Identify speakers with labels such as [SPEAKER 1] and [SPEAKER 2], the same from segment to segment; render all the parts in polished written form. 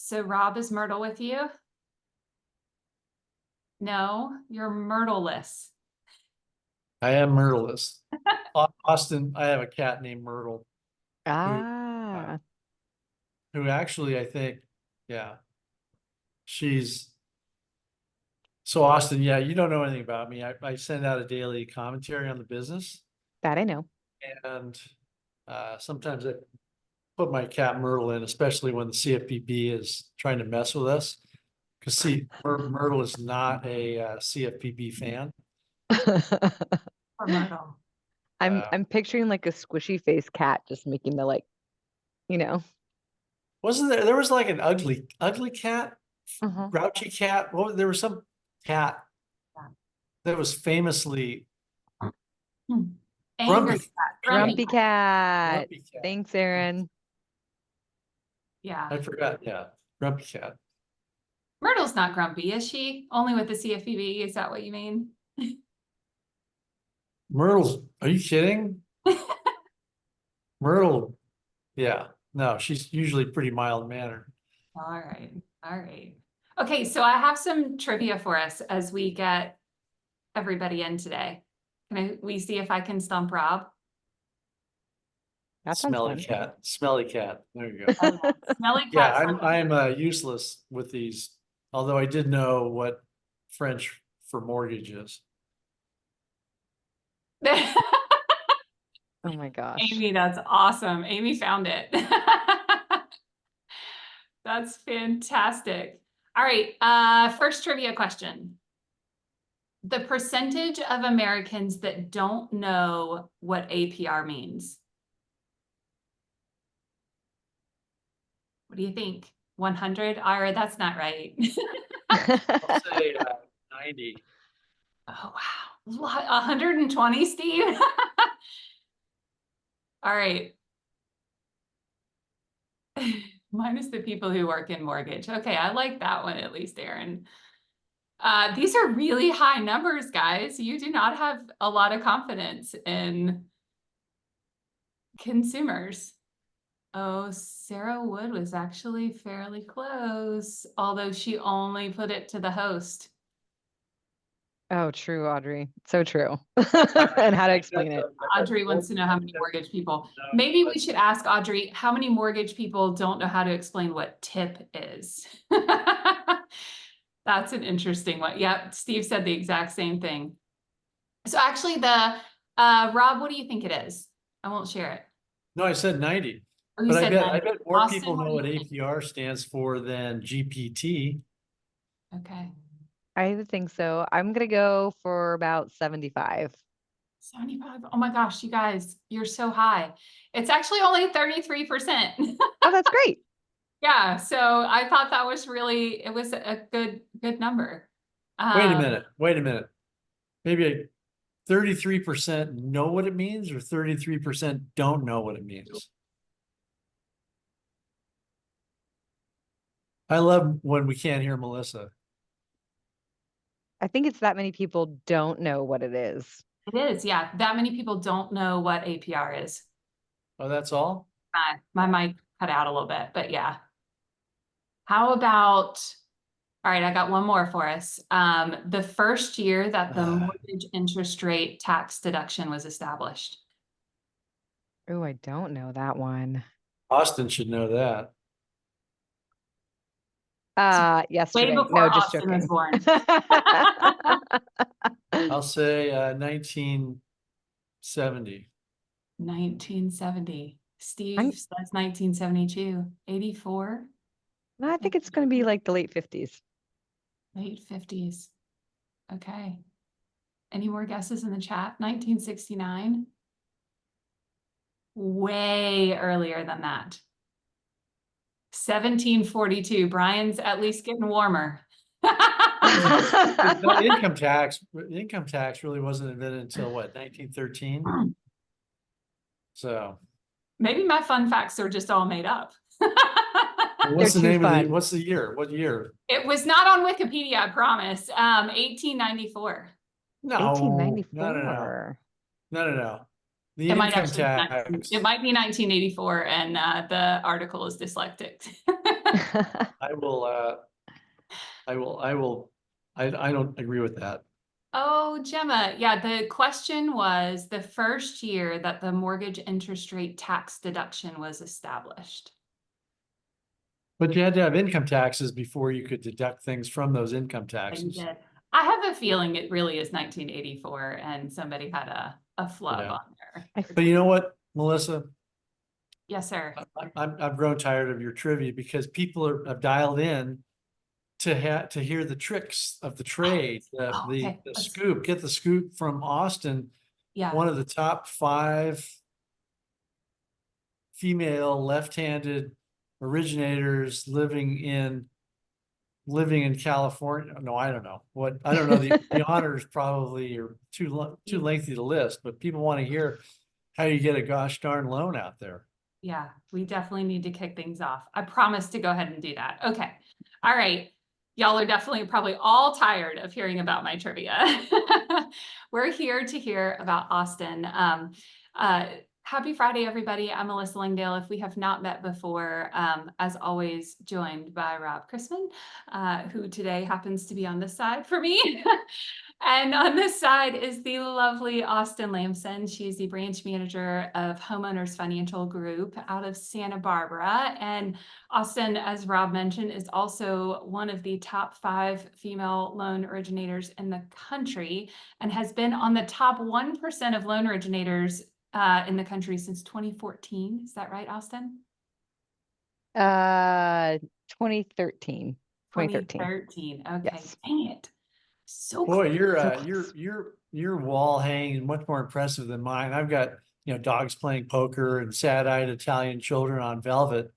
[SPEAKER 1] So Rob, is Myrtle with you? No, you're Myrtleless.
[SPEAKER 2] I am Myrtleless. Austin, I have a cat named Myrtle
[SPEAKER 3] Ah,
[SPEAKER 2] who actually, I think, yeah, she's so Austin. Yeah, you don't know anything about me. I send out a daily commentary on the business,
[SPEAKER 3] that I know.
[SPEAKER 2] and sometimes I put my cat Myrtle in, especially when the CFPB is trying to mess with us. Because see, Myrtle is not a CFPB fan.
[SPEAKER 1] Or Myrtle.
[SPEAKER 3] I'm picturing like a squishy face cat just making the you know.
[SPEAKER 2] Wasn't there was like an ugly cat,
[SPEAKER 3] Uh-huh.
[SPEAKER 2] grouchy cat? Well, there was some cat that was famously
[SPEAKER 1] Anger
[SPEAKER 2] grumpy.
[SPEAKER 1] cat.
[SPEAKER 3] Grumpy cat.
[SPEAKER 2] Grumpy cat.
[SPEAKER 3] Thanks, Aaron.
[SPEAKER 1] Yeah.
[SPEAKER 2] I forgot. Yeah, grumpy cat.
[SPEAKER 1] Myrtle's not grumpy, is she? Only with the CFPB, is that what you mean?
[SPEAKER 2] Myrtle's, are you kidding? Myrtle, yeah. No, she's usually pretty mild mannered.
[SPEAKER 1] All right. All right. Okay, so I have some trivia for us as we get everybody in today. We see if I can stump Rob?
[SPEAKER 3] That sounds
[SPEAKER 2] Smelly
[SPEAKER 3] fun.
[SPEAKER 2] cat. Smelly cat. There you go.
[SPEAKER 1] Smelly
[SPEAKER 2] Yeah,
[SPEAKER 1] cat.
[SPEAKER 2] I'm useless with these, although I did know what French for mortgage is.
[SPEAKER 3] Oh my gosh.
[SPEAKER 1] Amy, that's awesome. Amy found it. That's fantastic. All right, first trivia question. The percentage of Americans that don't know what APR means. What do you think? 100? All right, that's not right.
[SPEAKER 2] I'll say 90.
[SPEAKER 1] Oh, wow. 120, Steve? All right. Minus the people who work in mortgage. Okay, I like that one at least, Aaron. These are really high numbers, guys. You do not have a lot of confidence in consumers. Oh, Sarah Wood was actually fairly close, although she only put it to the host.
[SPEAKER 3] Oh, true, Audrey. So true. And how to explain it.
[SPEAKER 1] Audrey wants to know how many mortgage people. Maybe we should ask Audrey how many mortgage people don't know how to explain what tip is. That's an interesting one. Yep, Steve said the exact same thing. So actually Rob, what do you think it is? I won't share it.
[SPEAKER 2] No, I said 90.
[SPEAKER 1] Oh, you
[SPEAKER 2] But
[SPEAKER 1] said
[SPEAKER 2] I
[SPEAKER 1] 90.
[SPEAKER 2] bet more
[SPEAKER 1] Austin,
[SPEAKER 2] people know
[SPEAKER 1] what
[SPEAKER 2] what
[SPEAKER 1] do you think?
[SPEAKER 2] APR stands for than GPT.
[SPEAKER 1] Okay.
[SPEAKER 3] I think so. I'm gonna go for about 75.
[SPEAKER 1] 75. Oh my gosh, you guys, you're so high. It's actually only 33%.
[SPEAKER 3] Oh, that's great.
[SPEAKER 1] Yeah, so I thought that was really, it was a good number.
[SPEAKER 2] Wait a minute. Maybe 33% know what it means, or 33% don't know what it means. I love when we can't hear Melissa.
[SPEAKER 3] I think it's that many people don't know what it is.
[SPEAKER 1] It is, yeah. That many people don't know what APR is.
[SPEAKER 2] Oh, that's all?
[SPEAKER 1] My mic cut out a little bit, but yeah. How about, all right, I got one more for us. The first year that the mortgage interest rate tax deduction was established.
[SPEAKER 3] Oh, I don't know that one.
[SPEAKER 2] Austin should know that.
[SPEAKER 3] Yesterday.
[SPEAKER 1] Way before
[SPEAKER 3] No, just
[SPEAKER 1] Austin was
[SPEAKER 3] joking.
[SPEAKER 1] born.
[SPEAKER 2] I'll say 1970.
[SPEAKER 1] 1970. Steve says 1972. 84.
[SPEAKER 3] I think it's going to be like the late 50s.
[SPEAKER 1] Late 50s. Okay. Any more guesses in the chat? 1969. Way earlier than that. 1742. Brian's at least getting warmer.
[SPEAKER 2] Income tax really wasn't invented until what, 1913? So
[SPEAKER 1] maybe my fun facts are just all made up.
[SPEAKER 2] what's the name of
[SPEAKER 3] fun.
[SPEAKER 2] what's the year? What year?
[SPEAKER 1] It was not on Wikipedia, I promise. 1894.
[SPEAKER 2] No,
[SPEAKER 3] 1894.
[SPEAKER 2] No. The
[SPEAKER 1] It might
[SPEAKER 2] income
[SPEAKER 1] actually
[SPEAKER 2] tax.
[SPEAKER 1] it might be 1984, and the article is dyslexic.
[SPEAKER 2] I will, I don't agree with that.
[SPEAKER 1] Oh, Gemma, yeah, the question was the first year that the mortgage interest rate tax deduction was established.
[SPEAKER 2] But you had to have income taxes before you could deduct things from those income
[SPEAKER 1] And you
[SPEAKER 2] taxes.
[SPEAKER 1] did. I have a feeling it really is 1984 and somebody had a flub
[SPEAKER 2] Yeah.
[SPEAKER 1] on there.
[SPEAKER 2] But you know what, Melissa?
[SPEAKER 1] Yes, sir.
[SPEAKER 2] I've grown tired of your trivia because people have dialed in to hear the tricks of the trade,
[SPEAKER 1] Oh, okay.
[SPEAKER 2] the scoop, get the scoop from Austin,
[SPEAKER 1] Yeah,
[SPEAKER 2] one of the top 5 female left-handed originators living in California. No, I don't know what, I don't know. The honors probably are too lengthy to list, but people want to hear how you get a gosh darn loan out there.
[SPEAKER 1] yeah, we definitely need to kick things off. I promise to go ahead and do that. Okay. All right. Y'all are definitely probably all tired of hearing about my trivia. We're here to hear about Austin. Happy Friday, everybody. I'm Melissa Langdale. If we have not met before, as always, joined by Rob Chrisman, who today happens to be on this side for me. And on this side is the lovely Austin Lampson. She's the branch manager of Homeowners Financial Group out of Santa Barbara. And Austin, as Rob mentioned, is also one of the top 5 female loan originators in the country and has been on the top 1% of loan originators in the country since 2014. Is that right, Austin?
[SPEAKER 3] 2013.
[SPEAKER 1] 2013. Okay,
[SPEAKER 3] Yes.
[SPEAKER 1] dang it. So
[SPEAKER 2] Boy,
[SPEAKER 1] close.
[SPEAKER 2] your wall hanging is much more impressive than mine. I've got, dogs playing poker and sad-eyed Italian children on velvet.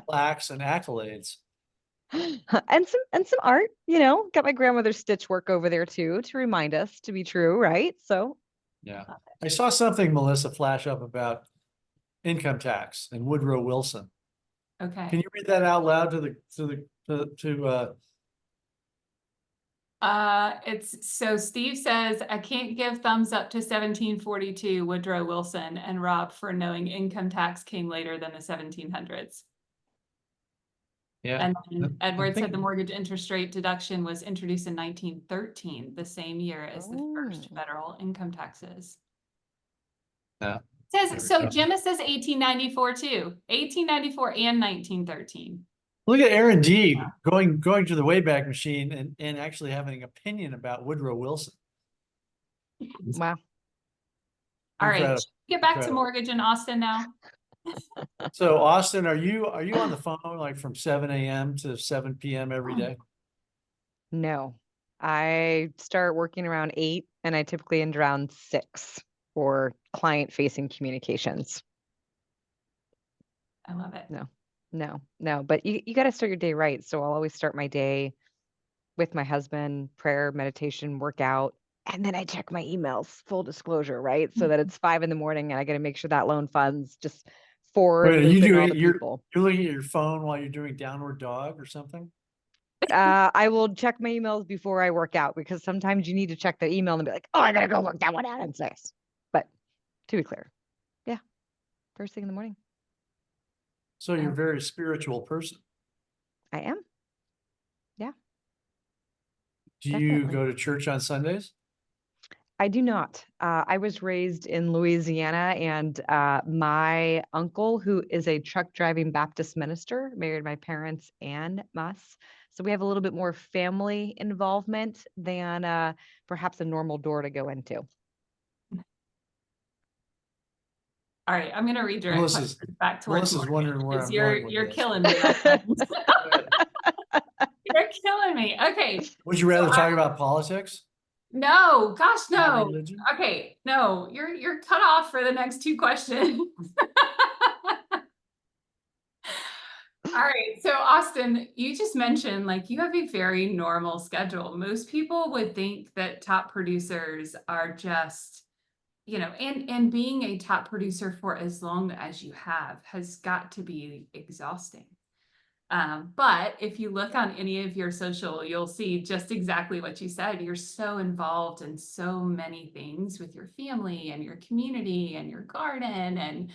[SPEAKER 2] Plaques and accolades.
[SPEAKER 3] And some art, got my grandmother's stitch work over there too to remind us to be true, right? So
[SPEAKER 2] Yeah. I saw something, Melissa, flash up about income tax and Woodrow Wilson.
[SPEAKER 1] Okay.
[SPEAKER 2] Can you read that out loud
[SPEAKER 1] It's so Steve says, I can't give thumbs up to 1742 Woodrow Wilson and Rob for knowing income tax came later than the 1700s.
[SPEAKER 2] yeah.
[SPEAKER 1] And then Edward said the
[SPEAKER 2] thinking-
[SPEAKER 1] mortgage interest rate deduction was introduced in 1913, the same year as the first federal income taxes.
[SPEAKER 2] Yeah.
[SPEAKER 1] Says so Gemma says 1894 too. 1894 and 1913.
[SPEAKER 2] Look at Aaron D going to the Wayback Machine and actually having an opinion about Woodrow Wilson.
[SPEAKER 3] wow.
[SPEAKER 1] All right,
[SPEAKER 2] Incredible.
[SPEAKER 1] get back to
[SPEAKER 2] Incredible.
[SPEAKER 1] mortgage in Austin now.
[SPEAKER 2] So Austin, are you on the phone like from 7 a.m. to 7 p.m. every day?
[SPEAKER 3] No. I start working around 8 and I typically end around 6 for client facing communications.
[SPEAKER 1] I love it.
[SPEAKER 3] No, but you got to start your day right. So I'll always start my day with my husband, prayer, meditation, workout, and then I check my emails, full disclosure, right? So that it's 5 a.m. and I got to make sure that loan funds just forward
[SPEAKER 2] Wait,
[SPEAKER 3] looping all the people.
[SPEAKER 2] you're looking at your phone while you're doing downward dog or something?
[SPEAKER 3] I will check my emails before I work out because sometimes you need to check the email and be like, oh, I gotta go work that one out in 6. But to be clear, yeah, first thing in the morning.
[SPEAKER 2] So you're a very spiritual person.
[SPEAKER 3] I am. Yeah.
[SPEAKER 2] Do you go to church on Sundays?
[SPEAKER 3] I do not. I was raised in Louisiana, and my uncle, who is a truck driving Baptist minister, married my parents and us. So we have a little bit more family involvement than perhaps a normal door to go into.
[SPEAKER 1] All right, I'm gonna redirect
[SPEAKER 2] Melissa's
[SPEAKER 1] back towards
[SPEAKER 2] Melissa's wondering where I'm going with
[SPEAKER 1] you're
[SPEAKER 2] this.
[SPEAKER 1] killing me. My friend. You're killing me. Okay.
[SPEAKER 2] Would you rather talk about politics?
[SPEAKER 1] No, gosh, no.
[SPEAKER 2] Religion?
[SPEAKER 1] Okay, no, you're cut off for the next 2 questions. All right, so Austin, you just mentioned like you have a very normal schedule. Most people would think that top producers are just, and being a top producer for as long as you have has got to be exhausting. But if you look on any of your social, you'll see just exactly what you said. You're so involved in so many things with your family and your community and your garden and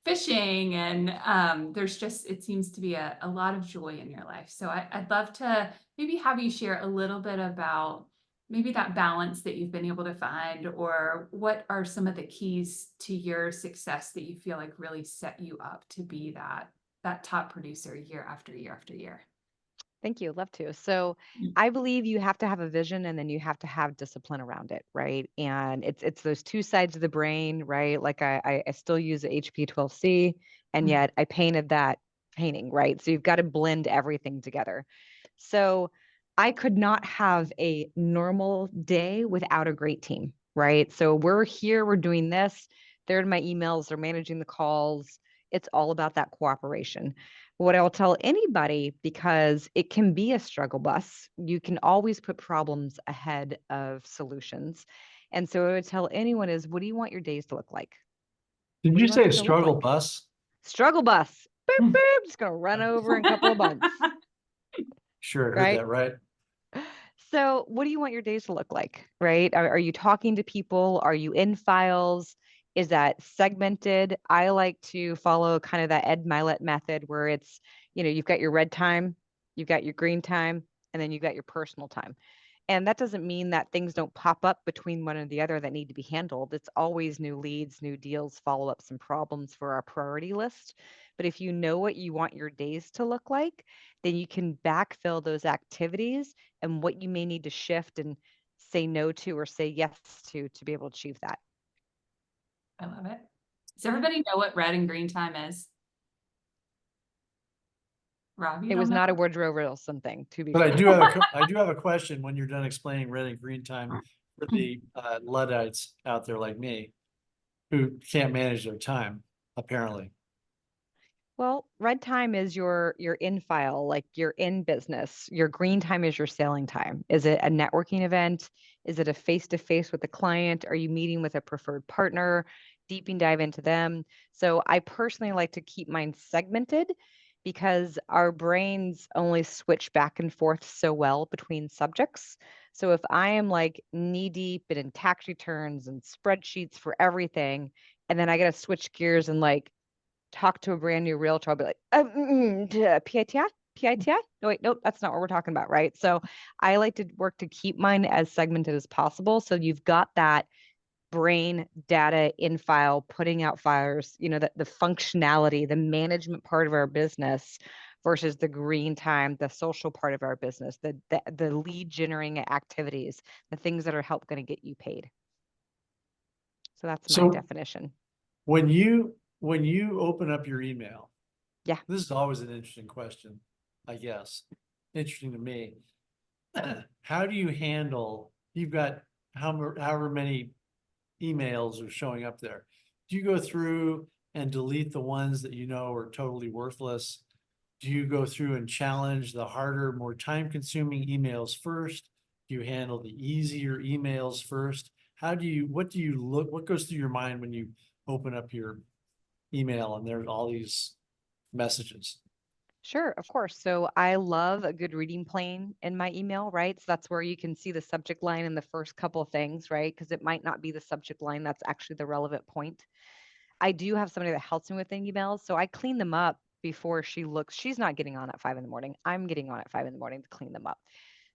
[SPEAKER 1] fishing and there's just, it seems to be a lot of joy in your life. So I'd love to maybe have you share a little bit about maybe that balance that you've been able to find, or what are some of the keys to your success that you feel like really set you up to be that top producer year after year after year.
[SPEAKER 3] Thank you. Love to. So I believe you have to have a vision and then you have to have discipline around it, right? And it's those two sides of the brain, right? Like I still use the HP12C, and yet I painted that painting, right? So you've got to blend everything together. So I could not have a normal day without a great team, right? So we're here, we're doing this. They're in my emails, they're managing the calls. It's all about that cooperation. What I'll tell anybody, because it can be a struggle bus, you can always put problems ahead of solutions. And so what I would tell anyone is, what do you want your days to look like?
[SPEAKER 2] Did
[SPEAKER 3] What do
[SPEAKER 2] you
[SPEAKER 3] you want
[SPEAKER 2] say
[SPEAKER 3] them to look
[SPEAKER 2] struggle
[SPEAKER 3] like?
[SPEAKER 2] bus?
[SPEAKER 3] Struggle bus. Boop, boop, just gonna run over in a couple of months,
[SPEAKER 2] Sure, heard
[SPEAKER 3] right?
[SPEAKER 2] that right.
[SPEAKER 3] So, what do you want your days to look like, right? Are you talking to people? Are you in files? Is that segmented? I like to follow kind of that Ed Milet method where it's, you've got your red time, you've got your green time, and then you've got your personal time. And that doesn't mean that things don't pop up between one and the other that need to be handled. It's always new leads, new deals, follow ups, and problems for our priority list. But if you know what you want your days to look like, then you can backfill those activities and what you may need to shift and say no to or say yes to be able to achieve that.
[SPEAKER 1] I love it. Does everybody know what red and green time is? Rob, you
[SPEAKER 3] It
[SPEAKER 1] don't
[SPEAKER 3] was
[SPEAKER 1] know?
[SPEAKER 3] not a Woodrow Wilson thing, to be
[SPEAKER 2] But
[SPEAKER 3] clear.
[SPEAKER 2] I do have a question when you're done explaining red and green time for the Luddites out there like me who can't manage their time, apparently.
[SPEAKER 3] Well, red time is your in file, like you're in business. Your green time is your sailing time. Is it a networking event? Is it a face-to-face with a client? Are you meeting with a preferred partner? Deeping dive into them. So I personally like to keep mine segmented because our brains only switch back and forth so well between subjects. So if I am like knee deep and in tax returns and spreadsheets for everything, and then I got to switch gears and like talk to a brand new realtor, I'll be like, PITI? PITI? No, wait, nope, that's not what we're talking about, right? So I like to work to keep mine as segmented as possible. So you've got that brain data in file, putting out fires, the functionality, the management part of our business versus the green time, the social part of our business, the lead generating activities, the things that are going to get you paid. So that's my
[SPEAKER 2] So
[SPEAKER 3] definition.
[SPEAKER 2] when you open up your email,
[SPEAKER 3] Yeah.
[SPEAKER 2] this is always an interesting question, I guess. Interesting to me. How do you handle, you've got however many emails are showing up there. Do you go through and delete the ones that you know are totally worthless? Do you go through and challenge the harder, more time-consuming emails first? Do you handle the easier emails first? What goes through your mind when you open up your email and there's all these messages?
[SPEAKER 3] Sure, of course. So I love a good reading plan in my email, right? So that's where you can see the subject line and the first couple of things, right? Because it might not be the subject line that's actually the relevant point. I do have somebody that helps me with the emails, so I clean them up before she looks. She's not getting on at 5 in the morning. I'm getting on at 5 in the morning to clean them up.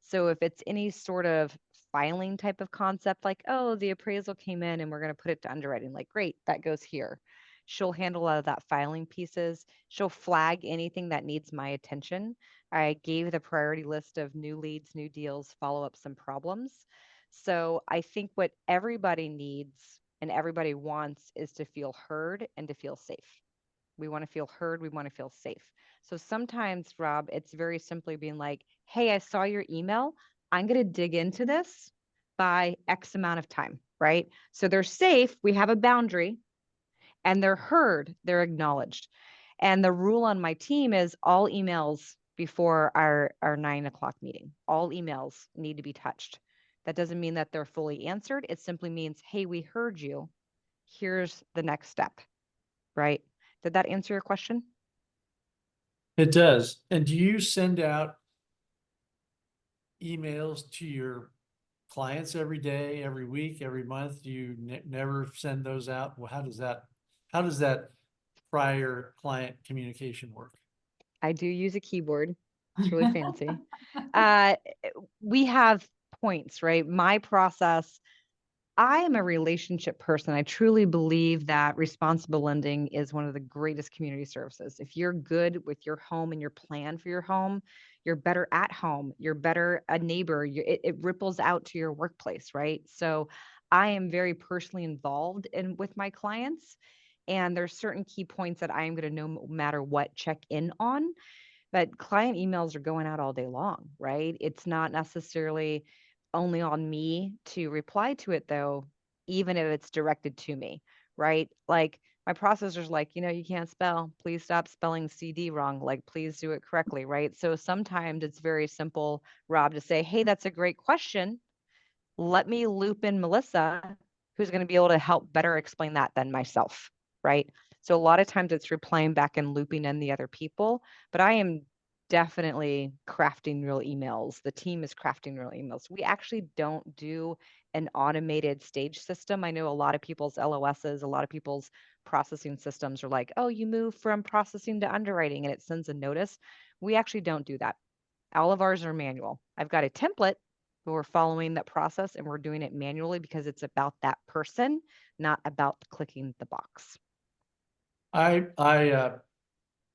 [SPEAKER 3] So if it's any sort of filing type of concept, like, oh, the appraisal came in and we're going to put it to underwriting, like, great, that goes here. She'll handle a lot of that filing pieces. She'll flag anything that needs my attention. I gave the priority list of new leads, new deals, follow ups, and problems. So I think what everybody needs and everybody wants is to feel heard and to feel safe. We want to feel heard. We want to feel safe. So sometimes, Rob, it's very simply being like, hey, I saw your email. I'm going to dig into this by X amount of time, right? So they're safe. We have a boundary and they're heard, they're acknowledged. And the rule on my team is all emails before our 9 o'clock meeting, all emails need to be touched. That doesn't mean that they're fully answered. It simply means, hey, we heard you. Here's the next step, right? Did that answer your question?
[SPEAKER 2] It does. And do you send out emails to your clients every day, every week, every month? Do you never send those out? Well, how does that prior client communication work?
[SPEAKER 3] I do use a keyboard. It's really fancy. Uh, we have points, right? My process, I am a relationship person. I truly believe that responsible lending is one of the greatest community services. If you're good with your home and your plan for your home, you're better at home, you're better a neighbor, it ripples out to your workplace, right? So I am very personally involved in with my clients. And there's certain key points that I am going to no matter what check in on. But client emails are going out all day long, right? It's not necessarily only on me to reply to it, though, even if it's directed to me, right? Like my processor's like, you can't spell. Please stop spelling CD wrong. Like, please do it correctly, right? So sometimes it's very simple, Rob, to say, hey, that's a great question. Let me loop in Melissa, who's going to be able to help better explain that than myself, right? So a lot of times it's replying back and looping in the other people, but I am definitely crafting real emails. The team is crafting real emails. We actually don't do an automated stage system. I know a lot of people's LOSs, a lot of people's processing systems are like, oh, you move from processing to underwriting and it sends a notice. We actually don't do that. All of ours are manual. I've got a template, but we're following that process and we're doing it manually because it's about that person, not about clicking the box.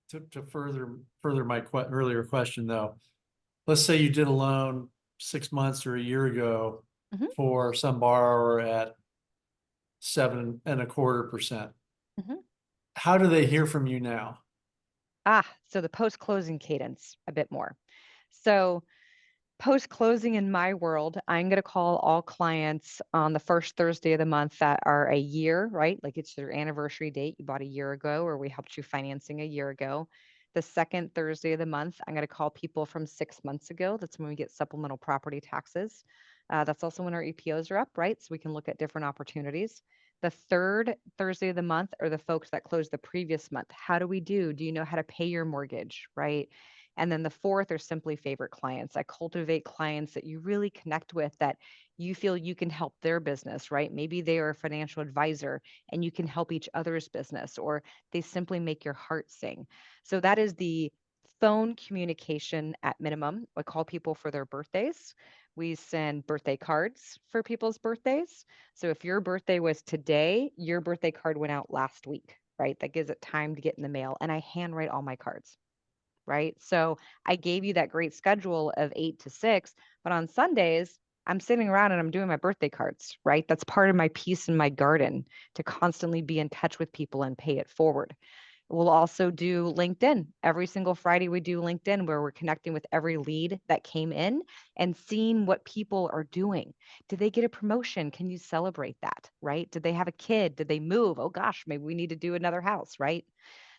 [SPEAKER 2] To further my earlier question though, let's say you did a loan 6 months or a year ago
[SPEAKER 3] Mhm.
[SPEAKER 2] for some borrower at 7.25%.
[SPEAKER 3] Mhm.
[SPEAKER 2] How do they hear from you now?
[SPEAKER 3] So the post-closing cadence a bit more. So post-closing in my world, I'm going to call all clients on the first Thursday of the month that are a year, right? Like it's your anniversary date. You bought a year ago, or we helped you financing a year ago. The second Thursday of the month, I'm going to call people from 6 months ago. That's when we get supplemental property taxes. That's also when our EPOs are up, right? So we can look at different opportunities. The third Thursday of the month are the folks that closed the previous month. How do we do? Do you know how to pay your mortgage, right? And then the fourth are simply favorite clients. I cultivate clients that you really connect with, that you feel you can help their business, right? Maybe they are a financial advisor and you can help each other's business, or they simply make your heart sing. So that is the phone communication at minimum. I call people for their birthdays. We send birthday cards for people's birthdays. So if your birthday was today, your birthday card went out last week, right? That gives it time to get in the mail. And I handwrite all my cards, right? So I gave you that great schedule of 8 to 6, but on Sundays, I'm sitting around and I'm doing my birthday cards, right? That's part of my peace in my garden, to constantly be in touch with people and pay it forward. We'll also do LinkedIn. Every single Friday, we do LinkedIn, where we're connecting with every lead that came in and seeing what people are doing. Did they get a promotion? Can you celebrate that, right? Did they have a kid? Did they move? Oh gosh, maybe we need to do another house, right?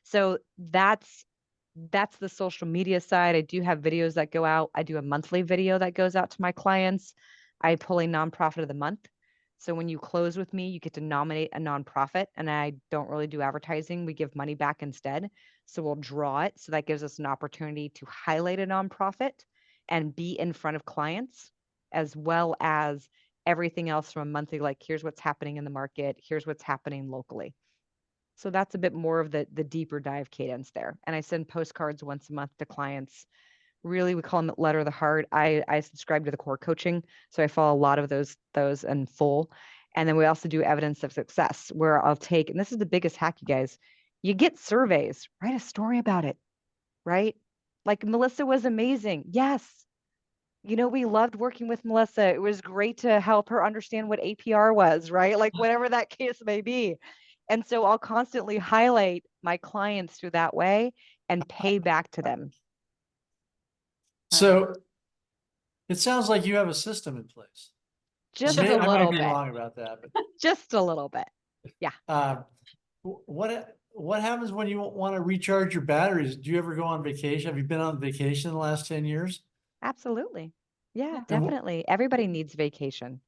[SPEAKER 3] So that's the social media side. I do have videos that go out. I do a monthly video that goes out to my clients. I pull a nonprofit of the month. So when you close with me, you get to nominate a nonprofit, and I don't really do advertising. We give money back instead. So we'll draw it. So that gives us an opportunity to highlight a nonprofit and be in front of clients, as well as everything else from a monthly, like here's what's happening in the market, here's what's happening locally. So that's a bit more of the deeper dive cadence there. And I send postcards once a month to clients. Really, we call them letter of the heart. I subscribe to the core coaching, so I follow a lot of those in full. And then we also do evidence of success, where I'll take, and this is the biggest hack, you guys. You get surveys, write a story about it, right? Like Melissa was amazing. Yes. We loved working with Melissa. It was great to help her understand what APR was, right? Like whatever that case may be. And so I'll constantly highlight my clients through that way and pay back to them.
[SPEAKER 2] So it sounds like you have a system in place.
[SPEAKER 3] Just
[SPEAKER 2] I
[SPEAKER 3] a
[SPEAKER 2] might
[SPEAKER 3] little
[SPEAKER 2] be
[SPEAKER 3] bit.
[SPEAKER 2] wrong about that, but
[SPEAKER 3] Just a little bit. Yeah,
[SPEAKER 2] what happens when you want to recharge your batteries? Do you ever go on vacation? Have you been on vacation in the last 10 years?
[SPEAKER 3] absolutely. Yeah,
[SPEAKER 2] And
[SPEAKER 3] definitely. Everybody needs vacation.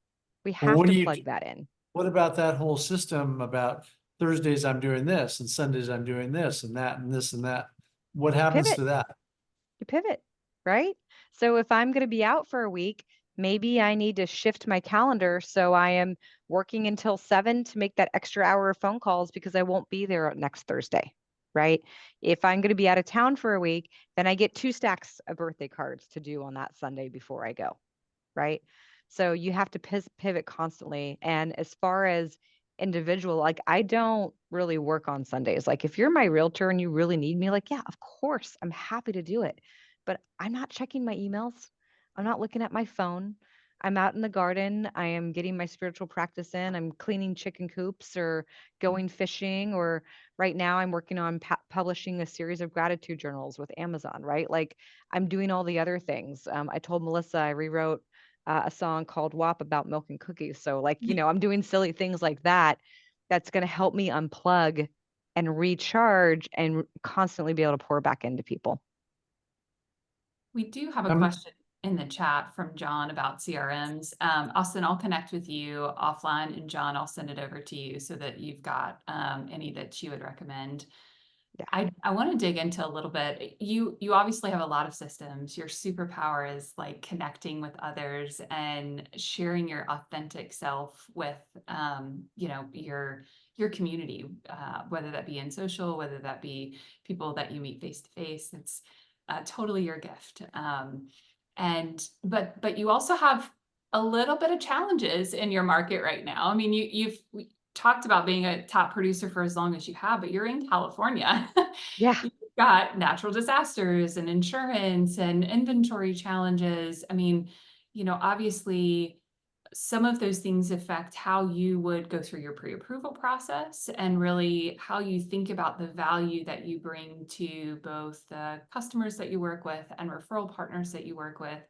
[SPEAKER 3] We
[SPEAKER 2] well,
[SPEAKER 3] have to plug that in.
[SPEAKER 2] what about that whole system about Thursdays I'm doing this and Sundays I'm doing this and that and this and that? What happens
[SPEAKER 3] Pivot.
[SPEAKER 2] to that?
[SPEAKER 3] You pivot, right? So if I'm going to be out for a week, maybe I need to shift my calendar so I am working until 7 to make that extra hour of phone calls because I won't be there next Thursday. right? If I'm going to be out of town for a week, then I get 2 stacks of birthday cards to do on that Sunday before I go, right? So you have to pivot constantly. And as far as individual, like I don't really work on Sundays. Like if you're my realtor and you really need me, like, yeah, of course, I'm happy to do it. But I'm not checking my emails. I'm not looking at my phone. I'm out in the garden. I am getting my spiritual practice in. I'm cleaning chicken coops or going fishing, or right now I'm working on publishing a series of gratitude journals with Amazon, right? Like I'm doing all the other things. I told Melissa I rewrote a song called WAP about milk and cookies. So like, I'm doing silly things like that. That's going to help me unplug and recharge and constantly be able to pour back into people.
[SPEAKER 1] We do have a
[SPEAKER 2] Um,
[SPEAKER 1] question in the chat from John about CRMs. Austin, I'll connect with you offline, and John, I'll send it over to you so that you've got any that you would recommend.
[SPEAKER 3] Yeah.
[SPEAKER 1] I want to dig into a little bit. You obviously have a lot of systems. Your superpower is like connecting with others and sharing your authentic self with your community, whether that be in social, whether that be people that you meet face to face. It's totally your gift. But you also have a little bit of challenges in your market right now. I mean, you've talked about being a top producer for as long as you have, but you're in California.
[SPEAKER 3] Yeah.
[SPEAKER 1] You've got natural disasters and insurance and inventory challenges. I mean, obviously some of those things affect how you would go through your pre-approval process and really how you think about the value that you bring to both the customers that you work with and referral partners that you work with.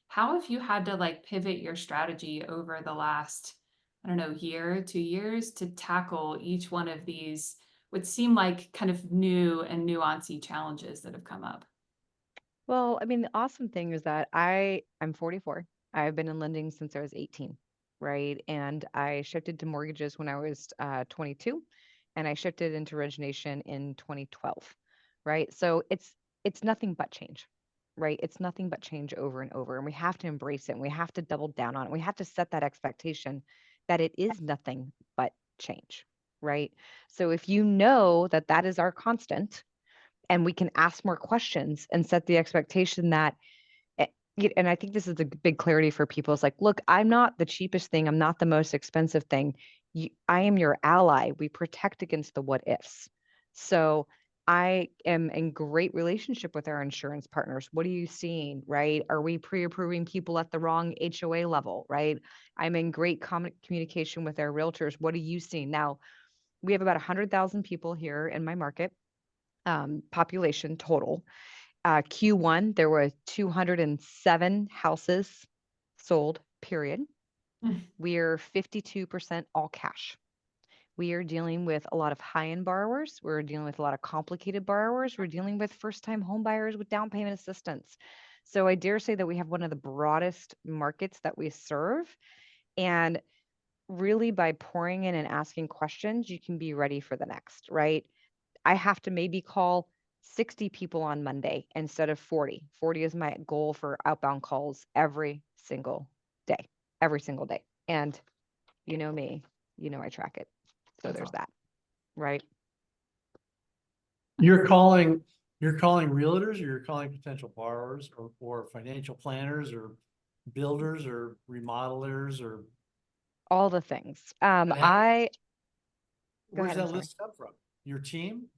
[SPEAKER 1] How have you had to like pivot your strategy over the last, I don't know, year, 2 years to tackle each one of these, would seem like kind of new and nuancy challenges that have come up?
[SPEAKER 3] Well, I mean, the awesome thing is that I'm 44. I've been in lending since I was 18, right? And I shifted to mortgages when I was 22, and I shifted into origination in 2012, right? So it's nothing but change, right? It's nothing but change over and over, and we have to embrace it, and we have to double down on it. We have to set that expectation that it is nothing but change, right? So if you know that that is our constant, and we can ask more questions and set the expectation that eh, and I think this is a big clarity for people. It's like, look, I'm not the cheapest thing. I'm not the most expensive thing. I am your ally. We protect against the what ifs. So I am in great relationship with our insurance partners. What are you seeing, right? Are we pre-approving people at the wrong HOA level, right? I'm in great communication with our realtors. What are you seeing? Now, we have about 100,000 people here in my market, population total. Q1, there were 207 houses sold, period. We're 52% all cash. We are dealing with a lot of high-end borrowers. We're dealing with a lot of complicated borrowers. We're dealing with first-time home buyers with down payment assistance. So I dare say that we have one of the broadest markets that we serve. And really, by pouring in and asking questions, you can be ready for the next, right? I have to maybe call 60 people on Monday instead of 40. 40 is my goal for outbound calls day, every single day. And you know me, I track it. So
[SPEAKER 1] That's
[SPEAKER 3] there's
[SPEAKER 1] all.
[SPEAKER 3] that, right?
[SPEAKER 2] you're calling, realtors, or you're calling potential borrowers or financial planners or builders or remodelers or
[SPEAKER 3] All the things.
[SPEAKER 2] and how-
[SPEAKER 3] Go
[SPEAKER 2] where's
[SPEAKER 3] ahead, I'm
[SPEAKER 2] that
[SPEAKER 3] sorry.
[SPEAKER 2] list come from? Your team?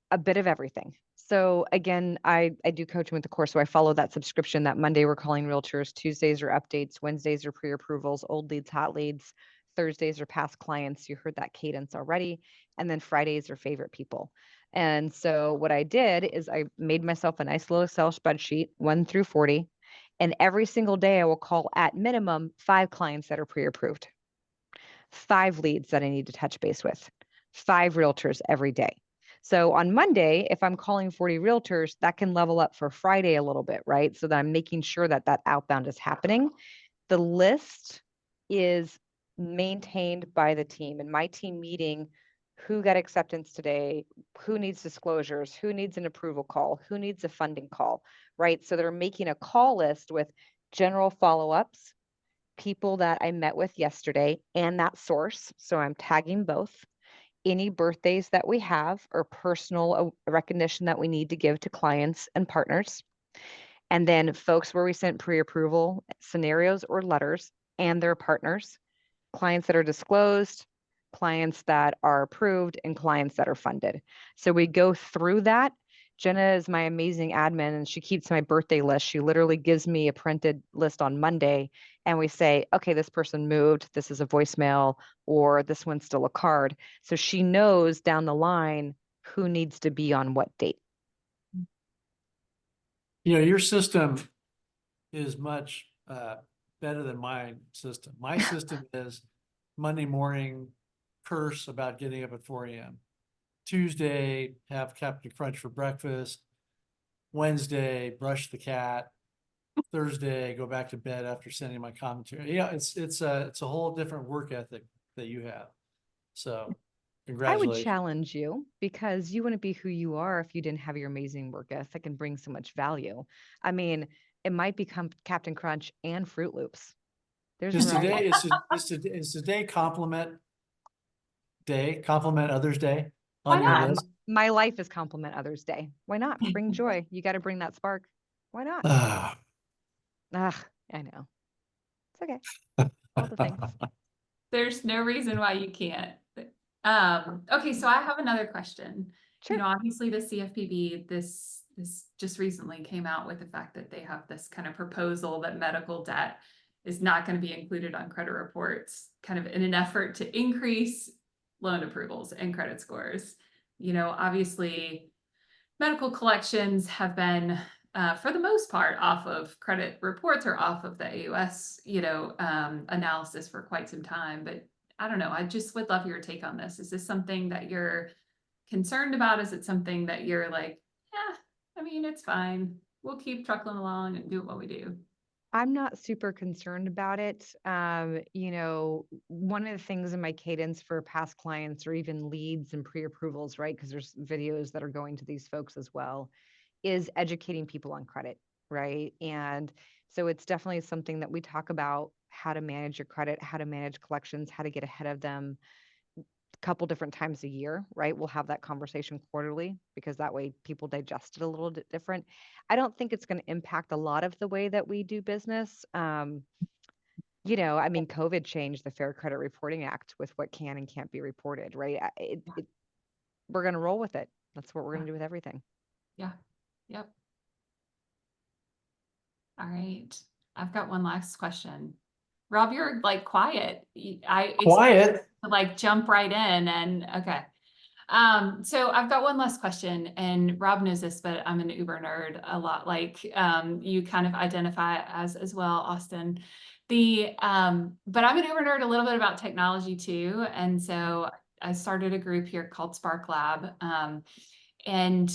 [SPEAKER 3] A bit of everything. So again, I do coaching with the course. So I follow that subscription. That Monday we're calling realtors, Tuesdays are updates, Wednesdays are pre-approvals, old leads, hot leads, Thursdays are past clients. You heard that cadence already. And then Fridays are favorite people. And so what I did is I made myself a nice little Excel spreadsheet, 1 through 40. And every single day I will call at minimum 5 clients that are pre-approved, 5 leads that I need to touch base with, 5 realtors every day. So on Monday, if I'm calling 40 realtors, that can level up for Friday a little bit, right? So that I'm making sure that that outbound is happening. The list is maintained by the team, and my team meeting who got acceptance today, who needs disclosures, who needs an approval call, who needs a funding call, right? So they're making a call list with general follow-ups, people that I met with yesterday, and that source. So I'm tagging both. any birthdays that we have or personal recognition that we need to give to clients and partners. And then folks where we sent pre-approval scenarios or letters and their partners, clients that are disclosed, clients that are approved, and clients that are funded. So we go through that. Jenna is my amazing admin and she keeps my birthday list. She literally gives me a printed list on Monday and we say, okay, this person moved, this is a voicemail, or this one's still a card. So she knows down the line who needs to be on what date.
[SPEAKER 2] You know, your system is much better than my system. My system is Monday morning curse about getting up at 4 a.m. Tuesday, have Captain Crunch for breakfast. Wednesday, brush the cat. Thursday, go back to bed after sending my commentary. Yeah, it's a whole different work ethic that you have. So
[SPEAKER 3] I would
[SPEAKER 2] congratulations.
[SPEAKER 3] challenge you because you wouldn't be who you are if you didn't have your amazing work ethic and bring so much value. I mean, it might become Captain Crunch and Fruit Loops. There's
[SPEAKER 2] Is
[SPEAKER 3] variety.
[SPEAKER 2] today is today compliment others day
[SPEAKER 1] Why
[SPEAKER 2] on your
[SPEAKER 1] not?
[SPEAKER 2] list?
[SPEAKER 3] My life is Compliment Others Day. Why not? Bring joy. You got to bring that spark. Why not?
[SPEAKER 2] Ah.
[SPEAKER 3] Ah, I know. It's okay. All the things.
[SPEAKER 1] There's no reason why you can't. Okay, so I have another question.
[SPEAKER 3] Sure.
[SPEAKER 1] Obviously the CFPB, this just recently came out with the fact that they have this kind of proposal that medical debt is not going to be included on credit reports, kind of in an effort to increase loan approvals and credit scores. Obviously medical collections have been for the most part off of credit reports or off of the AUS, analysis for quite some time. But I don't know, I just would love your take on this. Is this something that you're concerned about? Is it something that you're like, yeah, I mean, it's fine. We'll keep truckling along and do what we do.
[SPEAKER 3] I'm not super concerned about it. One of the things in my cadence for past clients or even leads and pre-approvals, right? Because there's videos that are going to these folks as well, is educating people on credit, right? And so it's definitely something that we talk about how to manage your credit, how to manage collections, how to get ahead of them a couple different times a year, right? We'll have that conversation quarterly because that way people digest it a little bit different. I don't think it's going to impact a lot of the way that we do business. I mean, COVID changed the Fair Credit Reporting Act with what can and can't be reported, right? We're going to roll with it. That's what we're going to do with everything.
[SPEAKER 1] Yeah. Yep. All right. I've got one last question. Rob, you're like quiet. I
[SPEAKER 2] Quiet.
[SPEAKER 1] to like jump right in and okay. So I've got one last question and Rob knows this, but I'm an Uber nerd a lot like you kind of identify as well, Austin. But I'm an Uber nerd a little bit about technology too. And so I started a group here called Spark Lab. And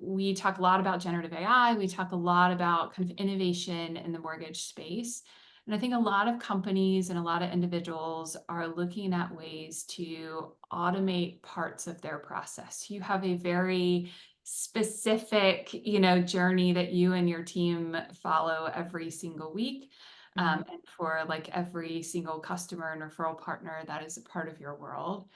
[SPEAKER 1] we talk a lot about generative AI. We talk a lot about kind of innovation in the mortgage space. And I think a lot of companies and a lot of individuals are looking at ways to automate parts of their process. You have a very specific, journey that you and your team follow every single week. And for like every single customer and referral partner that is a part of your world.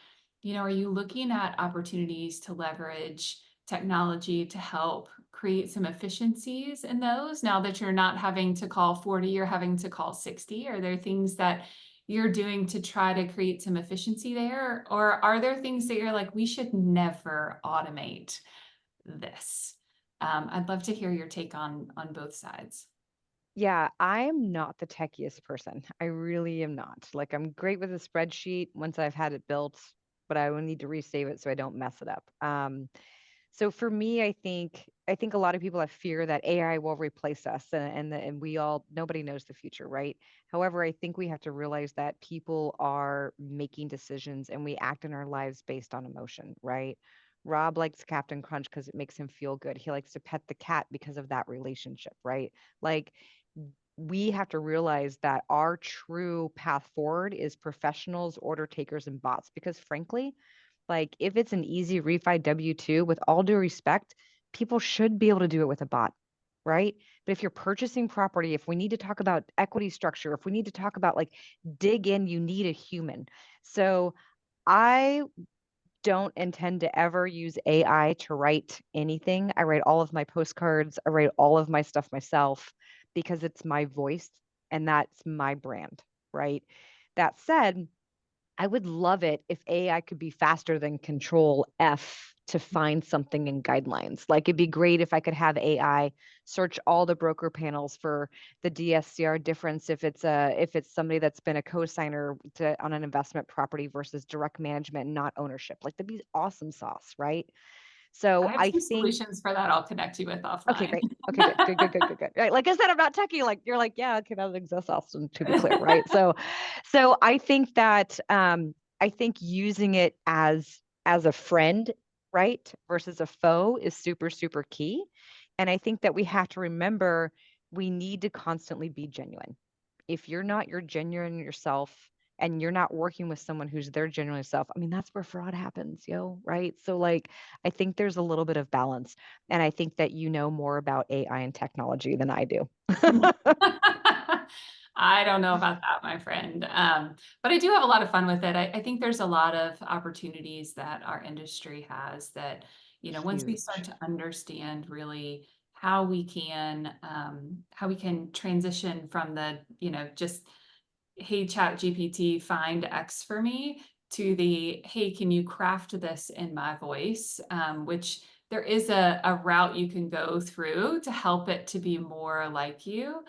[SPEAKER 1] Are you looking at opportunities to leverage technology to help create some efficiencies in those now that you're not having to call 40, you're having to call 60? Are there things that you're doing to try to create some efficiency there? Or are there things that you're like, we should never automate this? I'd love to hear your take on both sides.
[SPEAKER 3] Yeah, I'm not the techiest person. I really am not. Like, I'm great with a spreadsheet once I've had it built, but I will need to resave it so I don't mess it up. So for me, I think a lot of people have fear that AI will replace us, and we all nobody knows the future, right? However, I think we have to realize that people are making decisions and we act in our lives based on emotion, right? Rob likes Captain Crunch because it makes him feel good. He likes to pet the cat because of that relationship, right? Like we have to realize that our true path forward is professionals, order takers, and bots. Because frankly, like if it's an easy refi W-2, with all due respect, people should be able to do it with a bot, right? But if you're purchasing property, if we need to talk about equity structure, if we need to talk about like dig in, you need a human. So I don't intend to ever use AI to write anything. I write all of my postcards, I write all of my stuff myself because it's my voice and that's my brand, right? That said, I would love it if AI could be faster than Control F to find something in guidelines. Like it'd be great if I could have AI search all the broker panels for the DSCR difference if it's somebody that's been a co-signer on an investment property versus direct management, not ownership. Like that'd be awesome sauce, right?
[SPEAKER 1] I
[SPEAKER 3] So
[SPEAKER 1] have
[SPEAKER 3] I
[SPEAKER 1] some
[SPEAKER 3] think
[SPEAKER 1] solutions for that I'll connect you with
[SPEAKER 3] okay,
[SPEAKER 1] offline.
[SPEAKER 3] great. Okay, good, good, good, good, good, good. Right. Like I said, I'm not techie. Like you're like, yeah, okay, that exists, Austin, to be clear, right? So I think that I think using it as a friend, right, versus a foe is super, super key. And I think that we have to remember we need to constantly be genuine. If you're not your genuine yourself and you're not working with someone who's their genuine self, I mean, that's where fraud happens, right? So like I think there's a little bit of balance. And I think that you know more about AI and technology than I do.
[SPEAKER 1] I don't know about that, my friend. But I do have a lot of fun with it. I think there's a lot of opportunities that our industry has that, once we start
[SPEAKER 3] Huge.
[SPEAKER 1] to understand really how we can transition from the, just, hey, chat GPT, find X for me, to the, hey, can you craft this in my voice? Which there is a route you can go through to help it to be more like you.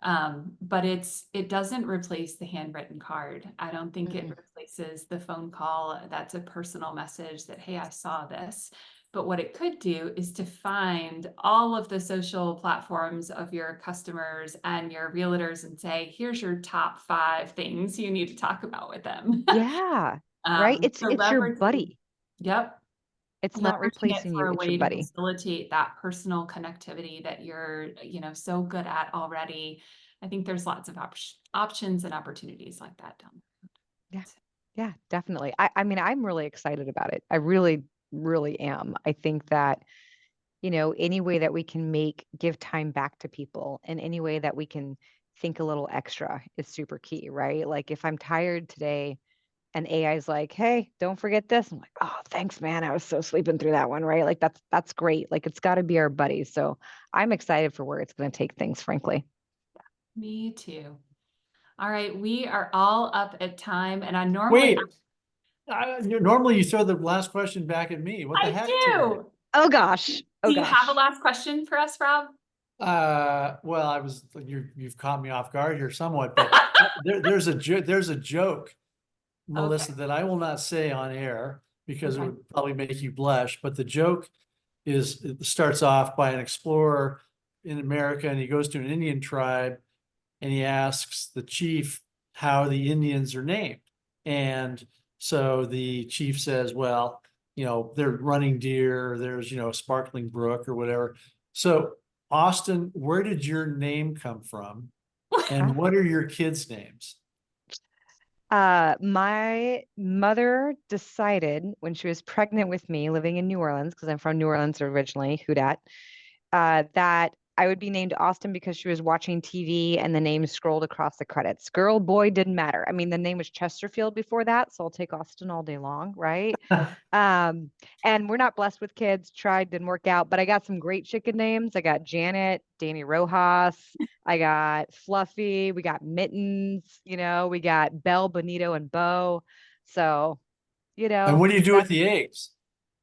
[SPEAKER 1] But it doesn't replace the handwritten card. I don't think it
[SPEAKER 3] Mm-mm.
[SPEAKER 1] replaces the phone call. That's a personal message that, hey, I saw this. But what it could do is to find all of the social platforms of your customers and your realtors and say, here's your top 5 things you need to talk about with them.
[SPEAKER 3] Yeah. Right. It's
[SPEAKER 1] So
[SPEAKER 3] it's your
[SPEAKER 1] leveraging,
[SPEAKER 3] buddy.
[SPEAKER 1] yep,
[SPEAKER 3] It's not
[SPEAKER 1] leveraging it
[SPEAKER 3] replacing you.
[SPEAKER 1] for a
[SPEAKER 3] It's your
[SPEAKER 1] way to
[SPEAKER 3] buddy.
[SPEAKER 1] facilitate that personal connectivity that you're, so good at already. I think there's lots of options and opportunities like that down the
[SPEAKER 3] Yeah.
[SPEAKER 1] road.
[SPEAKER 3] Yeah, definitely. I mean, I'm really excited about it. I really, really am. I think that, any way that we can give time back to people and any way that we can think a little extra is super key, right? Like if I'm tired today, and AI is like, hey, don't forget this. I'm like, oh, thanks, man. I was so sleeping through that one, right? Like that's great. Like it's got to be our buddy. So I'm excited for where it's going to take things, frankly.
[SPEAKER 1] Me too. All right, we are all up at time, and I normally
[SPEAKER 2] Wait, normally you throw the last question back at me. What the
[SPEAKER 1] I
[SPEAKER 2] heck today?
[SPEAKER 1] do.
[SPEAKER 3] Oh gosh.
[SPEAKER 1] Do
[SPEAKER 3] Oh
[SPEAKER 1] you have a
[SPEAKER 3] gosh.
[SPEAKER 1] last question for us, Rob?
[SPEAKER 2] Well, you've caught me off guard here somewhat, but there's a joke, Melissa,
[SPEAKER 1] Okay.
[SPEAKER 2] that I will not say on air because it
[SPEAKER 1] Okay.
[SPEAKER 2] would probably make you blush. But the joke it starts off by an explorer in America, and he goes to an Indian tribe, and he asks the chief how the Indians are named. And so the chief says, well, they're running deer, there's, a sparkling brook or whatever. So Austin, where did your name come from?
[SPEAKER 3] Huh?
[SPEAKER 2] And what are your kids' names?
[SPEAKER 3] My mother decided when she was pregnant with me, living in New Orleans, because I'm from New Orleans originally, who dat, that I would be named Austin because she was watching TV and the name scrolled across the credits. Girl, boy, didn't matter. I mean, the name was Chesterfield before that, so I'll take Austin all day long, right? Um, and we're not blessed with kids, tried, didn't work out, but I got some great chicken names. I got Janet, Danny Rojas, I got Fluffy, we got Mittens, we got Belle, Bonito, and Bo. So,
[SPEAKER 2] And what do you do with
[SPEAKER 3] that's
[SPEAKER 2] the eggs?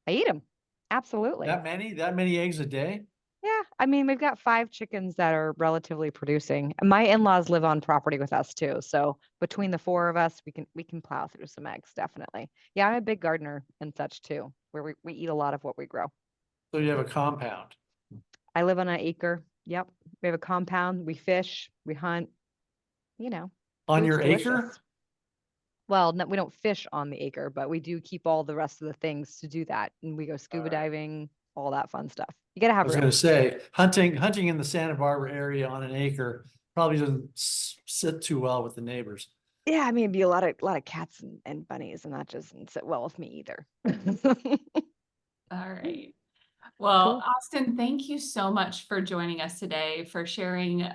[SPEAKER 3] I eat them. Absolutely.
[SPEAKER 2] That many eggs a day?
[SPEAKER 3] Yeah, I mean, we've got 5 chickens that are relatively producing. My in-laws live on property with us too, so between the 4 of us, we can plow through some eggs, definitely. Yeah, I'm a big gardener and such too, where we eat a lot of what we grow.
[SPEAKER 2] So you have a compound.
[SPEAKER 3] I live on an acre. Yep, we have a compound. We fish, we hunt. You know,
[SPEAKER 2] On
[SPEAKER 3] Food's
[SPEAKER 2] your acre?
[SPEAKER 3] delicious. Well, no, we don't fish on the acre, but we do keep all the rest of the things to do that, and we go
[SPEAKER 2] All
[SPEAKER 3] scuba
[SPEAKER 2] right.
[SPEAKER 3] diving, all that fun stuff. You gotta
[SPEAKER 2] I
[SPEAKER 3] have
[SPEAKER 2] was
[SPEAKER 3] room.
[SPEAKER 2] gonna say, hunting in the Santa Barbara area on an acre probably doesn't sit too well with the neighbors.
[SPEAKER 3] Yeah, I mean, it'd be a lot of cats and bunnies, and that doesn't sit well with me either.
[SPEAKER 1] All right. Well,
[SPEAKER 3] Cool.
[SPEAKER 1] Austin, thank you so much for joining us today, for sharing,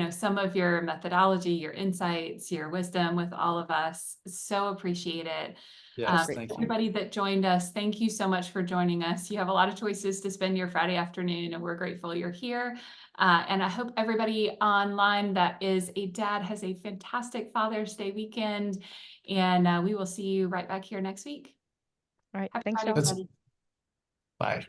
[SPEAKER 1] some of your methodology, your insights, your wisdom with all of us. So appreciate it.
[SPEAKER 2] Yes,
[SPEAKER 3] Great.
[SPEAKER 2] thank you.
[SPEAKER 1] Everybody that joined us, thank you so much for joining us. You have a lot of choices to spend your Friday afternoon, and we're grateful you're here. And I hope everybody online that is a dad has a fantastic Father's Day weekend. And we will see you right back here next week.
[SPEAKER 3] All right.
[SPEAKER 1] Happy
[SPEAKER 3] Thanks,
[SPEAKER 1] Friday,
[SPEAKER 3] y'all.
[SPEAKER 1] everybody.
[SPEAKER 2] Bye.